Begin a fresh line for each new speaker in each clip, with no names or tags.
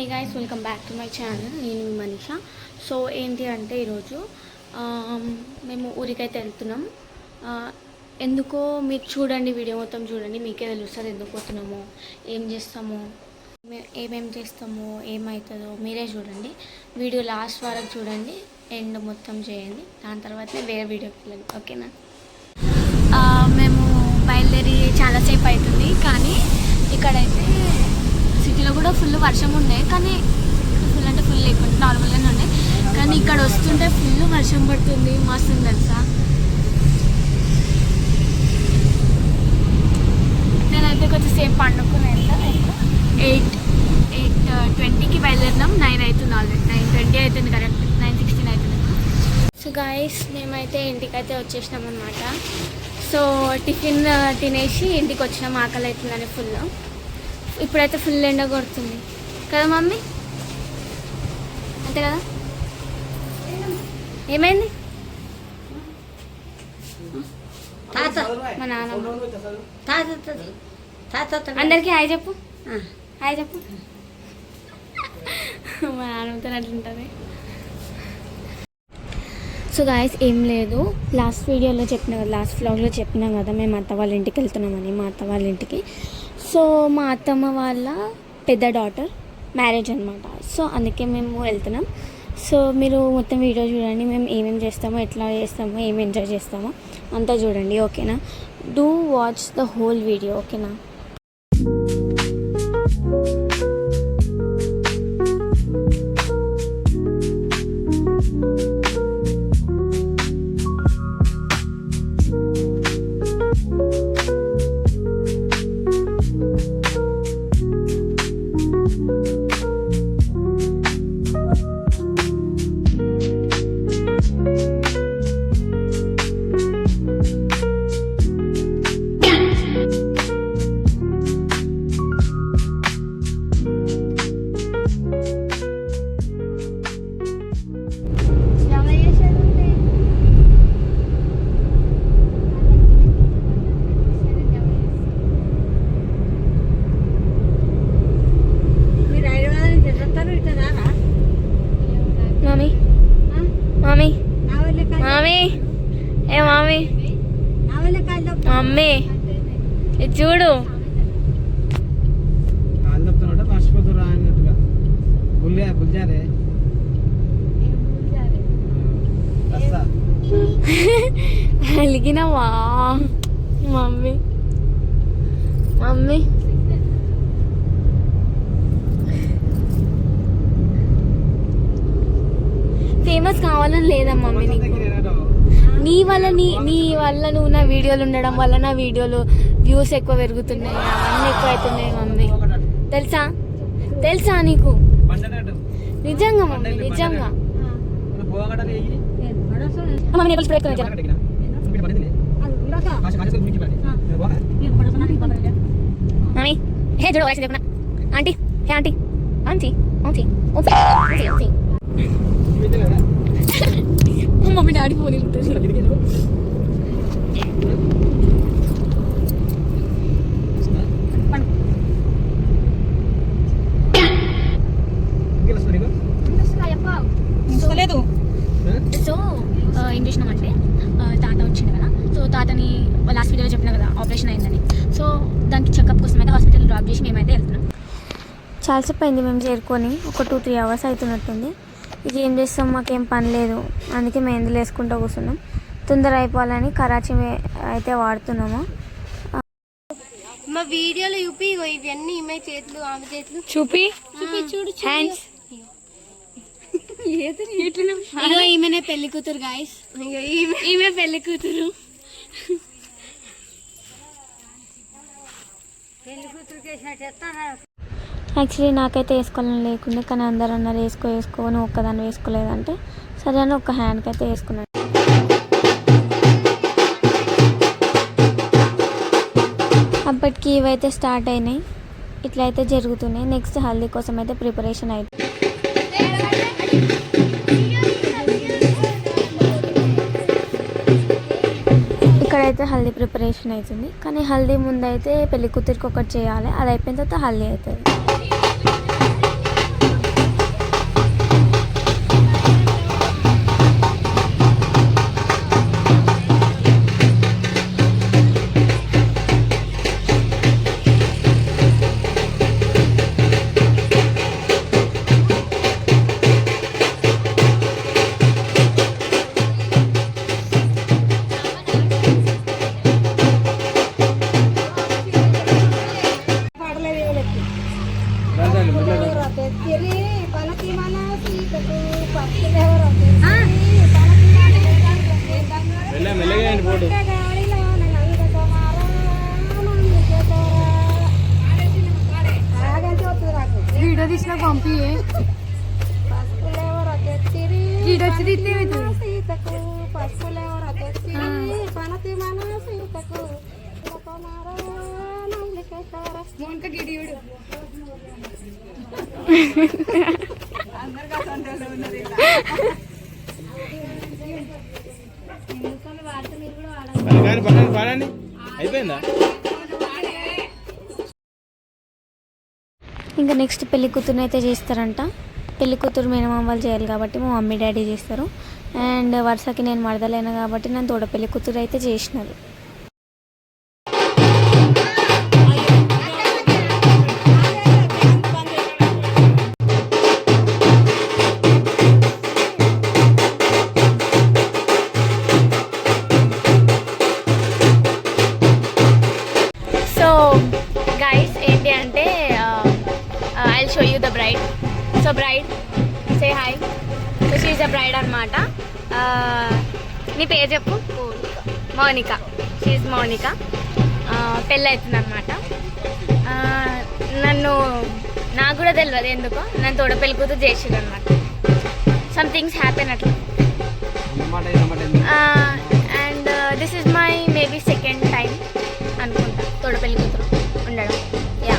Hey guys, welcome back to my channel. నేను మీ Manisha. So ఏంటి అంటే ఈరోజు మేము ఊరికైతే వెళ్తున్నాం. ఎందుకో మీరు చూడండి, వీడియో మొత్తం చూడండి, మీకే తెలుస్తుంది ఎందుకు పోతున్నామో, ఏం చేస్తామో, ఏమేం చేస్తామో, ఏమవుతుందో మీరే చూడండి. వీడియో లాస్ట్ వరకు చూడండి, ఎండ్ మొత్తం చేయండి. దాని తర్వాతనే వేరే వీడియోకి వెళ్ళండి, ఓకేనా? మేము బయలుదేరి చాలాసేపు అవుతుంది, కానీ ఇక్కడైతే సిటీలో కూడా ఫుల్ వర్షం ఉండే, కానీ ఫుల్ అంటే ఫుల్ లేకుండా నార్మల్గానే ఉండే. కానీ ఇక్కడ వస్తుంటే ఫుల్ వర్షం పడుతుంది, మస్తు తెలుసా. నేనైతే కొంచెం సేపు పండుకుని వెళ్తా. 8:20కి బయలుదేరినాం. 9 అవుతుంది, ఆల్రెడీ 9:20 అవుతుంది, కరెక్ట్ 9:16 అవుతుంది. సో గాయస్, మేమైతే ఇంటికైతే వచ్చేసినాం అనమాట. సో టిఫిన్ తినేసి ఇంటికి వచ్చినాం, ఆకలి అవుతుందని ఫుల్. ఇప్పుడైతే ఫుల్ ఎండ కొడుతుంది కదా మమ్మీ, అంతే కదా? ఏమైంది? మా నాన్న అందరికీ హాయ్ చెప్పు, హాయ్ చెప్పు. మా నాన్నతో అట్లుంటుంది. సో గాయస్, ఏం లేదు, లాస్ట్ వీడియోలో చెప్పిన కదా, లాస్ట్ వ్లాగ్లో చెప్పినాం కదా మేము అత్త వాళ్ళ ఇంటికి వెళ్తున్నామని. మా అత్త వాళ్ళ ఇంటికి. సో మా అత్తమ్మ వాళ్ళ పెద్ద డాటర్ మ్యారేజ్ అనమాట. సో అందుకే మేము వెళ్తున్నాం. సో మీరు మొత్తం వీడియో చూడండి, మేము ఏమేమి చేస్తామో, ఎట్లా చేస్తామో, ఏమి ఎంజాయ్ చేస్తామో అంతా చూడండి, ఓకేనా? Do watch the whole video, ఓకేనా? మమ్మీ ఇది చూడు, అలిగినవా మమ్మీ? మమ్మీ ఫేమస్ కావాలని లేదమ్మా మమ్మీ నీకు. నీ వల్ల నువ్వు నా వీడియోలు ఉండడం వల్ల నా వీడియోలు వ్యూస్ ఎక్కువ పెరుగుతున్నాయి, అవన్నీ ఎక్కువ అవుతున్నాయి మమ్మీ. తెలుసా నీకు? నిజంగా మమ్మీ, నిజంగా. మమ్మీ హే చూడు, aunty hey aunty aunty aunty aunty mummy daddy phone so ఏం చేసినామంటే తాత వచ్చింది కదా. సో తాతని లాస్ట్ వీడియోలో చెప్పిన కదా ఆపరేషన్ అయిందని. సో దానికి చెకప్ కోసం అయితే హాస్పిటల్ డ్రాప్ చేసి మేమైతే వెళ్తున్నాం. చాలాసేపు అయింది మేము చేరుకొని, ఒక 2-3 అవర్స్ అవుతున్నట్టుంది. ఇక ఏం చేస్తాం, మాకేం పని లేదు, అందుకే మెహందీలు వేసుకుంటూ కూర్చున్నాం. తొందర అయిపోవాలని కరాచీ అయితే వాడుతున్నాము.
మా వీడియోలో చూపి ఇవన్నీ ఈమె చేతులు, ఆమె చేతులు
చూపి
చూడు,
హ్యాండ్స్. ఇగో ఈమెనే పెళ్లి కూతురు గాయస్, ఈమె పెళ్లి కూతురు. యాక్చువల్లీ నాకైతే వేసుకోవాలని లేకుండా, కానీ అందరూ అన్నారు వేసుకో నువ్వు ఒక్కదాన్ని వేసుకోలేదంటే సరే అని ఒక హ్యాండ్కి అయితే వేసుకున్నాను. అప్పటికి ఇవైతే స్టార్ట్ అయినాయి, ఇట్లా అయితే జరుగుతున్నాయి. నెక్స్ట్ హల్దీ కోసం అయితే ప్రిపరేషన్ అయితే ఇక్కడైతే హల్దీ ప్రిపరేషన్ అవుతుంది. కానీ హల్దీ ముందైతే పెళ్లి కూతురికి ఒకటి చేయాలి, అది అయిపోయిన తర్వాత హల్దీ అవుతుంది.
వీడియో తీసిన పంపి వీడియో వచ్చి తీస్తే
అయిపోయిందా?
ఇంకా నెక్స్ట్ పెళ్లి కూతురుని అయితే చేస్తారంట. పెళ్లి కూతురు మేనమామ వాళ్ళు చేయాలి కాబట్టి మా మమ్మీ డాడీ చేస్తారు. అండ్ వరుసకి నేను మరదలేను కాబట్టి నన్ను తోడ పెళ్లి కూతురు అయితే చేసినారు. సో గైస్ ఏంటి అంటే I show you the bride. So bride say hi. So she is a bride అనమాట. నీ పేరు చెప్పు. మౌనిక. She is Mounika. పెళ్ళి అవుతుంది అనమాట. నాకు కూడా తెలియదు ఎందుకో నన్ను తోడ పెళ్లి కూతురు చేసిరు అనమాట. సంథింగ్స్ హ్యాపెన్ అట్లా. And this is my maybe second time అనుకుంటా తోడ పెళ్లి కూతురు ఉండడం. Yeah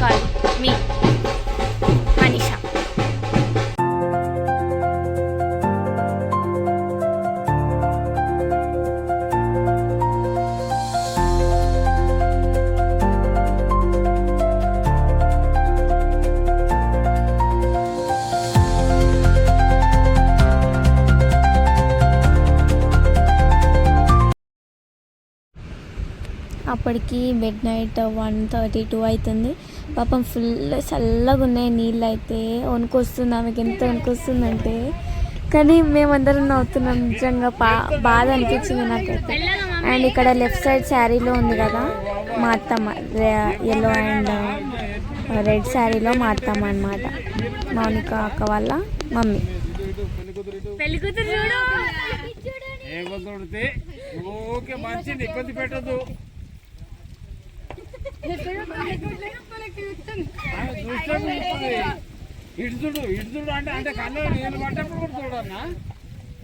call me Manisha. అప్పటికి మిడ్ నైట్ 1:32 అవుతుంది. పాపం ఫుల్ చల్లగా ఉన్నాయి నీళ్ళు. అయితే వణుకొస్తుంది ఆమెకి. ఎంత వణుకొస్తుందంటే కానీ మేమందరం నవ్వుతున్నాం. నిజంగా బాధ అనిపించింది నాకైతే. అండ్ ఇక్కడ లెఫ్ట్ సైడ్ శారీలో ఉంది కదా మా అత్తమ్మ, ఎల్లో అండ్ రెడ్ శారీలో మా అత్తమ్మ అనమాట, మౌనిక అక్క వాళ్ళ మమ్మీ. పెళ్లి కూతురు చూడు. ఇబ్బంది పెట్టదు.
ఇడుచుడు అంటే కళ్ళు నీళ్ళు పట్టప్పుడు కూడా చూడన్నా.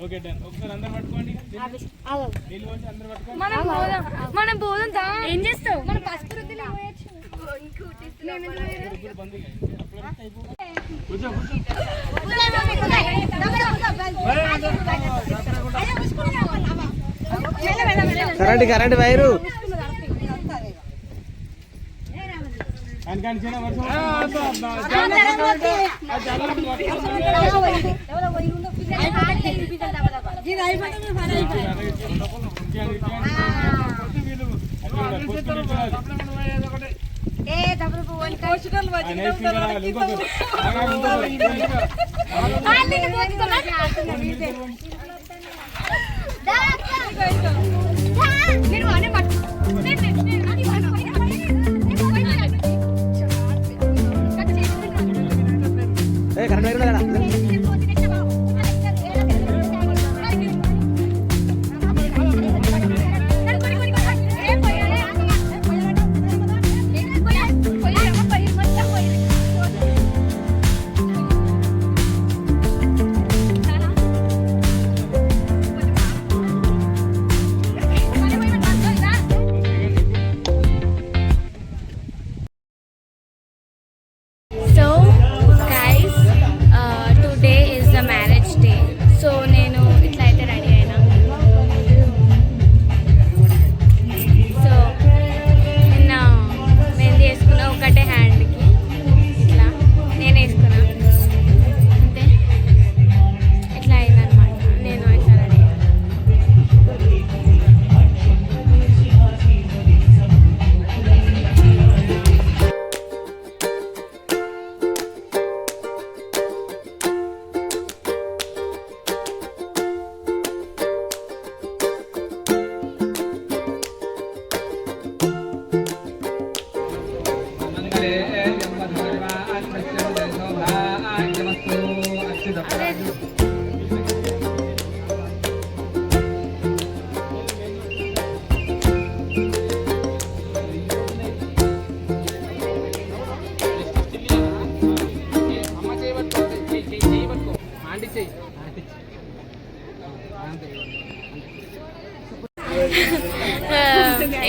Okay done. ఒకసారి అందరు పట్టుకోండి.
మనం పోదాం. ఏం చేస్తావు? మనం పసుపు
కరెంట్ వైరు కానీ చిన్న వర్షం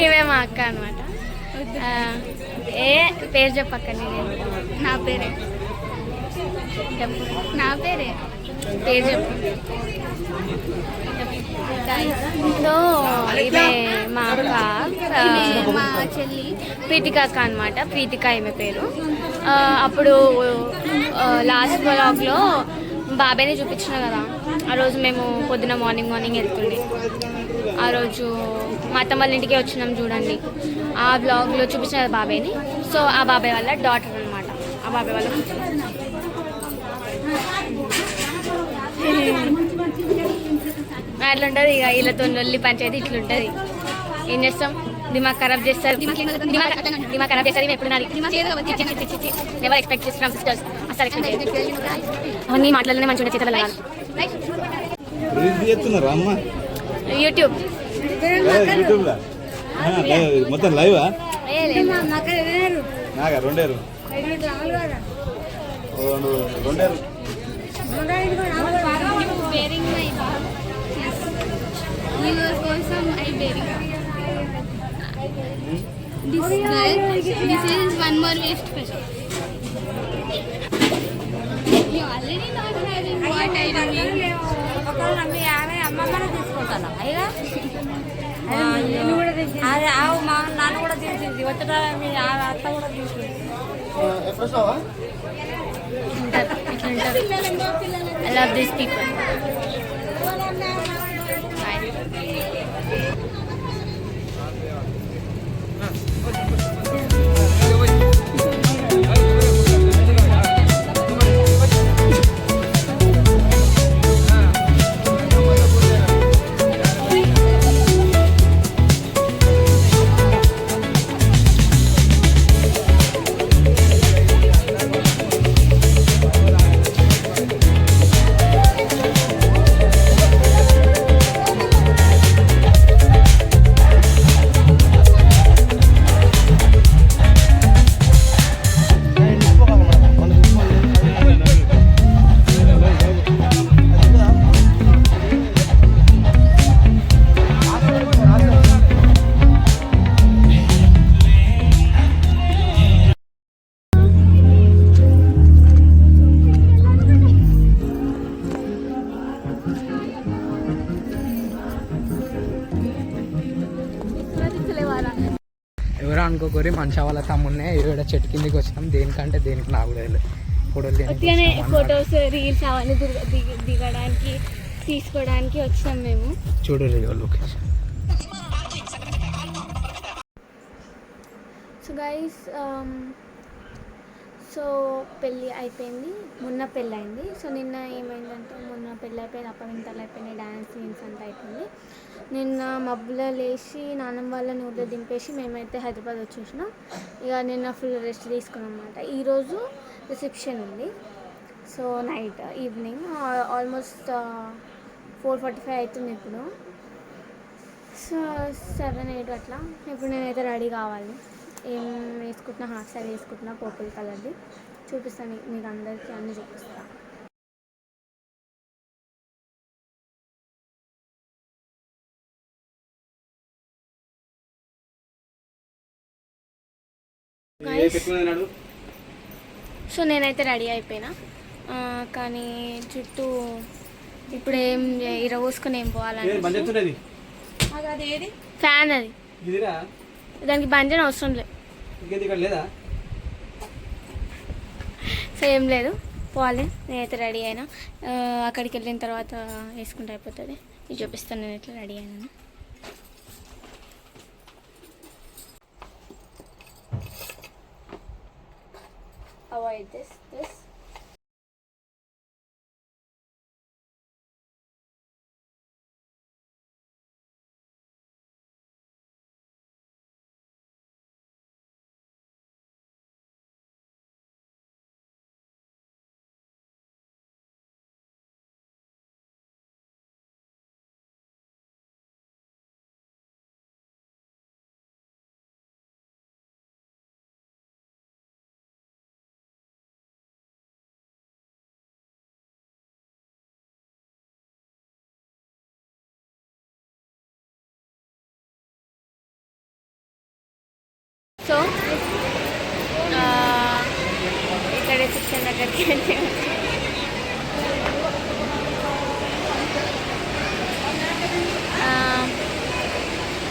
ఇవే మా అక్క అనమాట. ఏ పేరు చెప్పక్క. నేను
నా పేరే
చెప్పు,
నా పేరే
పేరు చెప్పు. సో ఇవే మా అక్క,
మా చెల్లి
ప్రీతిక అక్క అనమాట. ప్రీతిక ఈమె పేరు. అప్పుడు లాస్ట్ వ్లాగ్లో బాబాయ్ని చూపించిన కదా, ఆ రోజు మేము పొద్దున మార్నింగ్ వెళ్తుండే. ఆ రోజు మా అత్తమ్మ వాళ్ళ ఇంటికి వచ్చినాం చూడండి, ఆ వ్లాగ్లో చూపించిన కదా బాబాయ్ని. సో ఆ బాబాయ్ వాళ్ళ డాటర్ అనమాట, ఆ బాబాయ్ వాళ్ళ కూతురు. అట్లుంటుంది ఇక వీళ్ళతో నొల్లి పంచాయతీ ఇట్లుంటుంది. ఏం చేస్తాం, దిమాగ్ ఖరాబ్ చేస్తారు. దిమాగ్ ఖరాబ్ చేస్తారు. ఎప్పుడు నెవర్ ఎక్స్పెక్ట్ చేస్తున్నాం సిస్టర్స్, అసలు అవన్నీ మాట్లాడలనే మంచిగా చేత వెళ్ళాలి. యూట్యూబ్
మొత్తం లైవా
రెండేరు వేరింగ్ మై కోసం I wearing this is one more waste special. You already not having what I doing.
అమ్మమ్మనే తీసుకుంటాను అయ్యా అదే ఆవు మా నాన్న కూడా తీసింది వచ్చట మీ అత్త కూడా తీసింది.
I love these people.
ఎవరో అనుకోకరి మనిషి వాళ్ళ తమ్మున్నే ఏడ చెట్టు కిందకి వచ్చినాం. దేనికంటే దేనికి నాకు
ఉత్తిగానే ఫొటోస్ రీల్స్ అవన్నీ దిగడానికి తీసుకోవడానికి వచ్చినాం మేము.
చూడరు లొకేషన్.
సో గైస్, సో పెళ్ళి అయిపోయింది, మొన్న పెళ్ళి అయింది. సో నిన్న ఏమైందంటే, మొన్న పెళ్ళి అయిపోయింది, అప్పగింతలు అయిపోయినాయి, డ్యాన్స్ సీన్స్ అంతా అయిపోయింది. నిన్న మబ్బులో లేచి నాన్నమ్మ వాళ్ళని ఊళ్ళో దింపేసి మేమైతే హైదరాబాద్ వచ్చేసినాం. ఇక నిన్న ఫుల్ రెస్ట్ తీసుకున్నాం అనమాట. ఈరోజు రిసెప్షన్ ఉంది. సో నైట్ ఈవినింగ్ ఆల్మోస్ట్ 4:45 అవుతుంది ఇప్పుడు. సో 7, 8 అట్లా. ఇప్పుడు నేనైతే రెడీ కావాలి. ఏం వేసుకుంటున్నా, హాఫ్ సారీ వేసుకుంటున్నా, పర్పుల్ కలర్ది. చూపిస్తాను మీకు అందరికీ, అన్నీ చూపిస్తాను. సో నేనైతే రెడీ అయిపోయినా, కానీ చుట్టూ ఇప్పుడు ఏం ఇరవోసుకొని ఏం పోవాలని ఫ్యాన్ అది, దానికి బంజన్ అవసరం లేదు. సో ఏం లేదు, పోవాలి. నేనైతే రెడీ అయినా, అక్కడికి వెళ్ళిన తర్వాత వేసుకుంటే అయిపోతుంది. ఇది చూపిస్తాను నేను ఎట్లా రెడీ అయినా. Avoid this. సో ఇక్కడ రిసెప్షన్ దగ్గరికి వెళ్ళి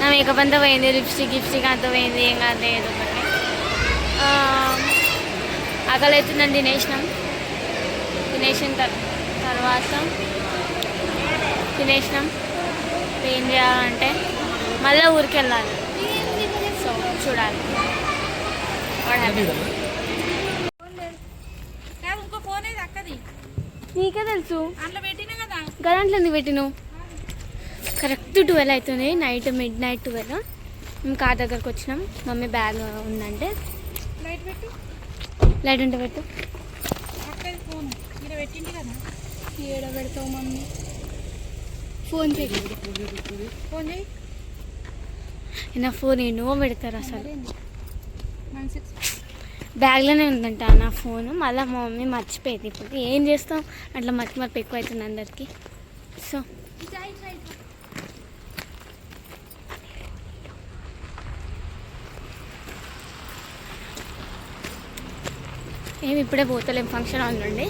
నా మేకప్ అంతా పోయింది, లిప్స్టిక్ అంతా పోయింది, ఏం కాదు ఏదో ఒకటి. ఆకలి అవుతుందని తినేసిన తర్వాత తినేసినాం. ఏం చేయాలంటే మళ్ళీ ఊరికి వెళ్ళాలి. సో చూడాలి.
ఇంకో ఫోన్ ఏది అక్కది
నీకే తెలుసు
అందులో పెట్టినా కదా.
గదంట్లో ఎందుకు పెట్టినావు? కరెక్ట్ 12 అవుతుంది, నైట్ మిడ్ నైట్ 12. మేము కార్ దగ్గరకు వచ్చినాం. మమ్మీ బ్యాగ్ ఉందంటే
లైట్ పెట్టు,
లైట్ ఉంటే పెట్టు.
అక్కది ఫోన్ ఇక్కడ పెట్టింది కదా.
ఏడ పెడతావు మమ్మీ? ఫోన్ చేయి.
ఫోన్ చేయి.
నా ఫోన్ ఎన్నో పెడతారు అసలు.
96
బ్యాగ్లోనే ఉందంట నా ఫోన్. మళ్ళీ మా మమ్మీ మర్చిపోయింది. ఇప్పుడు ఏం చేస్తాం, అట్లా మర్చి ఎక్కువ అవుతుంది అందరికీ. సో ఏమి ఇప్పుడే పోతలేం, ఫంక్షన్ హాల్ నుండి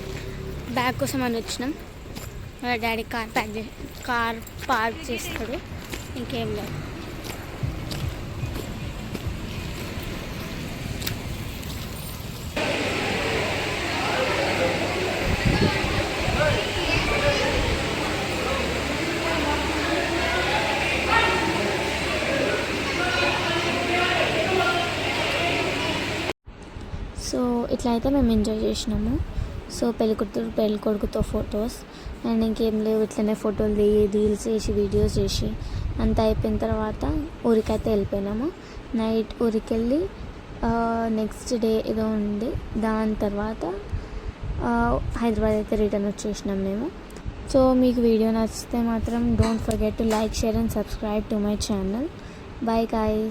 బ్యాగ్ కోసం అని వచ్చినాం. వాళ్ళ డాడీ కార్ పార్క్ చేస్తాడు, ఇంకేం లేదు. సో ఇట్లా అయితే మేము ఎంజాయ్ చేసినాము. సో పెళ్ళికొడుకుతో ఫొటోస్ అండ్ ఇంకేం లేవు, ఇట్లనే ఫోటోలు దిగి రీల్స్ చేసి వీడియోస్ చేసి అంతా అయిపోయిన తర్వాత ఊరికైతే వెళ్ళిపోయినాము. నైట్ ఊరికి వెళ్ళి నెక్స్ట్ డే ఏదో ఉంది, దాని తర్వాత హైదరాబాద్ అయితే రిటర్న్ వచ్చేసినాం మేము. సో మీకు వీడియో నచ్చితే మాత్రం don't forget to like, share and subscribe to my channel. By guys.